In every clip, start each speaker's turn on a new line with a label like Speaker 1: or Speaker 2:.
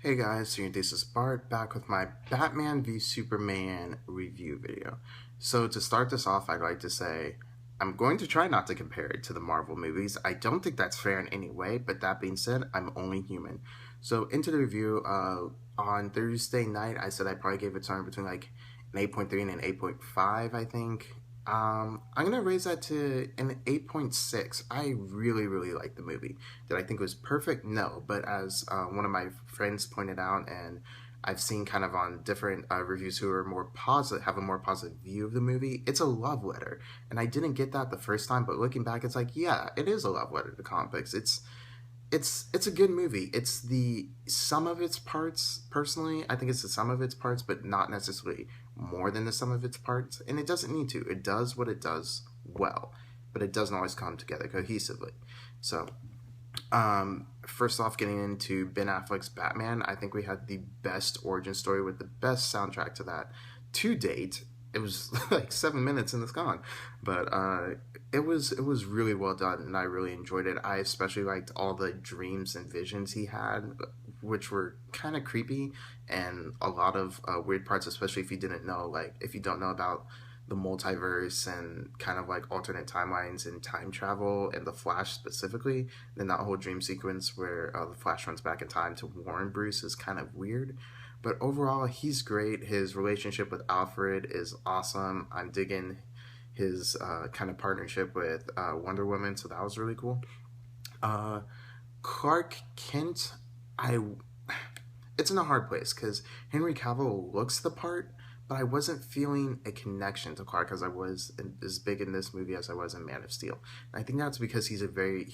Speaker 1: Hey guys, so this is Bart back with my Batman v Superman review video. So to start this off, I'd like to say I'm going to try not to compare it to the Marvel movies. I don't think that's fair in any way, but that being said, I'm only human. So into the review, on Thursday night, I said I probably gave it somewhere between like an 8.3 and an 8.5, I think. I'm gonna raise that to an 8.6. I really like the movie. Did I think it was perfect? No, but as one of my friends pointed out, and I've seen kind of on different reviews who are more positive, have a more positive view of the movie. It's a love letter, and I didn't get that the first time, but looking back, it's like, yeah, it is a love letter to comic books. It's a good movie. It's the sum of its parts. Personally, I think it's the sum of its parts, but not necessarily more than the sum of its parts. And it doesn't need to. It does what it does well, but it doesn't always come together cohesively. So, first off, getting into Ben Affleck's Batman, I think we had the best origin story with the best soundtrack to that to date. It was like 7 minutes and it's gone, but it was really well done and I really enjoyed it. I especially liked all the dreams and visions he had, which were kind of creepy and a lot of weird parts, especially if you didn't know, like if you don't know about the multiverse and kind of like alternate timelines and time travel and the Flash specifically, then that whole dream sequence where the Flash runs back in time to warn Bruce is kind of weird. But overall, he's great. His relationship with Alfred is awesome. I'm digging his kind of partnership with Wonder Woman, so that was really cool. Uh, Clark Kent, I it's in a hard place because Henry Cavill looks the part, but I wasn't feeling a connection to Clark as I was as big in this movie as I was in Man of Steel. And I think that's because he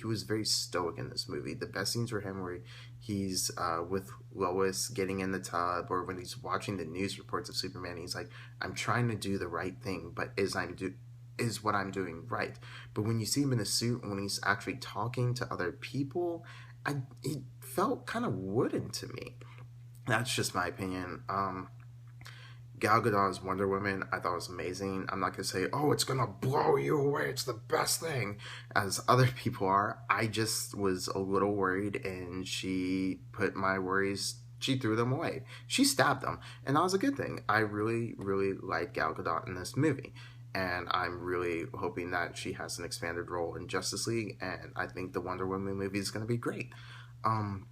Speaker 1: was very stoic in this movie. The best scenes were him where he's with Lois getting in the tub, or when he's watching the news reports of Superman. He's like, "I'm trying to do the right thing, but is what I'm doing right?" But when you see him in a suit, when he's actually talking to other people, it felt kind of wooden to me. That's just my opinion. Gal Gadot's Wonder Woman, I thought was amazing. I'm not gonna say, oh, it's gonna blow you away, it's the best thing, as other people are. I just was a little worried, and she threw them away. She stabbed them, and that was a good thing. I really like Gal Gadot in this movie, and I'm really hoping that she has an expanded role in Justice League, and I think the Wonder Woman movie is gonna be great. Um,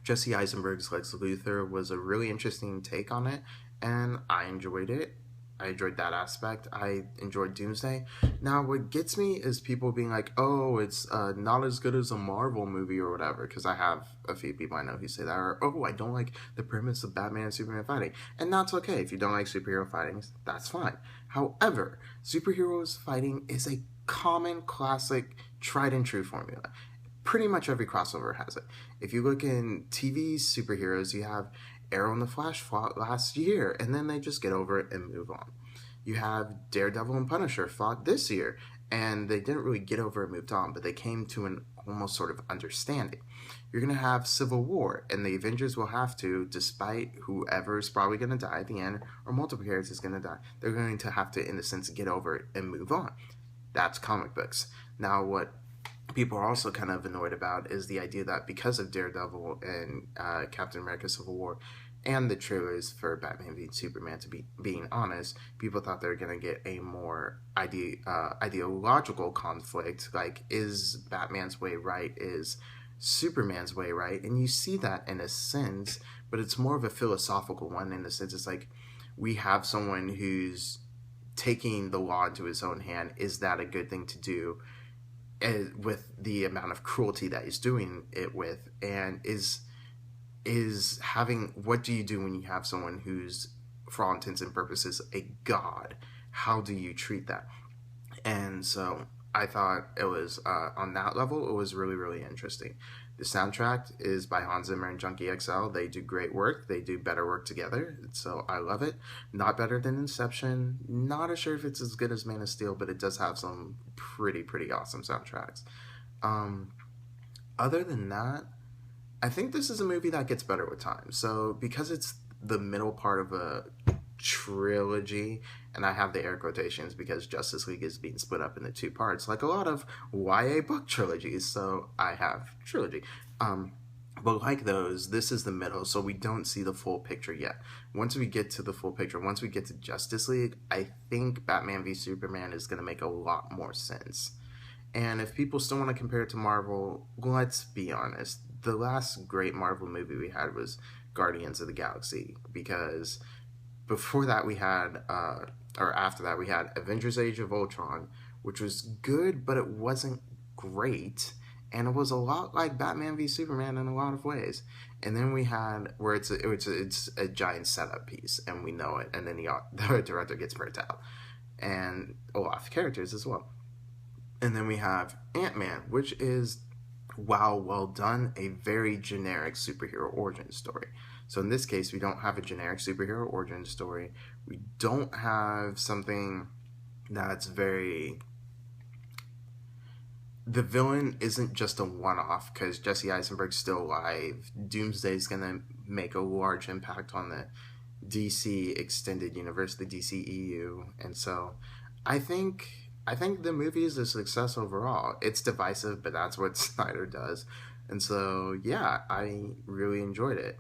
Speaker 1: Jesse Eisenberg's Lex Luthor was a really interesting take on it, and I enjoyed it. I enjoyed that aspect. I enjoyed Doomsday. Now, what gets me is people being like, "Oh, it's not as good as a Marvel movie or whatever." Because I have a few people I know who say that, or "Oh, I don't like the premise of Batman and Superman fighting," and that's okay. If you don't like superhero fighting, that's fine. However, superheroes fighting is a common, classic, tried and true formula. Pretty much every crossover has it. If you look in TV superheroes, you have Arrow and the Flash fought last year, and then they just get over it and move on. You have Daredevil and Punisher fought this year, and they didn't really get over it and moved on, but they came to an almost sort of understanding. You're going to have Civil War, and the Avengers will have to, despite whoever's probably going to die at the end, or multiple characters is going to die, they're going to have to, in a sense, get over it and move on. That's comic books. Now, what people are also kind of annoyed about is the idea that because of Daredevil and Captain America Civil War and the trailers for Batman v Superman, to be being honest, people thought they were going to get a more ideological conflict, like, is Batman's way right, is Superman's way right? And you see that in a sense, but it's more of a philosophical one. In a sense, it's like we have someone who's taking the law into his own hand. Is that a good thing to do with the amount of cruelty that he's doing it with? And is having, what do you do when you have someone who's, for all intents and purposes, a god? How do you treat that? And so I thought it was, on that level, it was really interesting. The soundtrack is by Hans Zimmer and Junkie XL. They do great work. They do better work together. So I love it. Not better than Inception. Not as sure if it's as good as Man of Steel, but it does have some pretty awesome soundtracks. Um, Other than that, I think this is a movie that gets better with time. So because it's the middle part of a trilogy, and I have the air quotations because Justice League is being split up into two parts, like a lot of YA book trilogies. So I have trilogy. But like those, this is the middle, so we don't see the full picture yet. Once we get to the full picture, once we get to Justice League, I think Batman v Superman is going to make a lot more sense. And if people still want to compare it to Marvel, let's be honest. The last great Marvel movie we had was Guardians of the Galaxy, because before that we had, or after that, we had Avengers Age of Ultron, which was good, but it wasn't great. And it was a lot like Batman v Superman in a lot of ways. And then we had where it's a giant setup piece, and we know it. And then the director gets burnt out, and a lot of characters as well. And then we have Ant-Man, which is, wow, well done, a very generic superhero origin story. So in this case, we don't have a generic superhero origin story. We don't have something that's very... The villain isn't just a one-off, because Jesse Eisenberg's still alive. Doomsday's going to make a large impact on the DC Extended Universe, the DCEU. And so I think the movie is a success overall. It's divisive, but that's what Snyder does. And so, yeah, I really enjoyed it.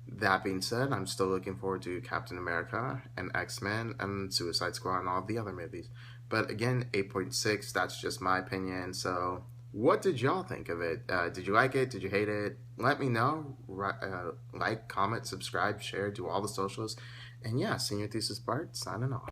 Speaker 1: That being said, I'm still looking forward to Captain America and X-Men and Suicide Squad and all the other movies. But again, 8.6, that's just my opinion. So what did y'all think of it? Did you like it? Did you hate it? Let me know. Like, comment, subscribe, share, do all the socials. And yeah, Senior Thesis Bart, signing off.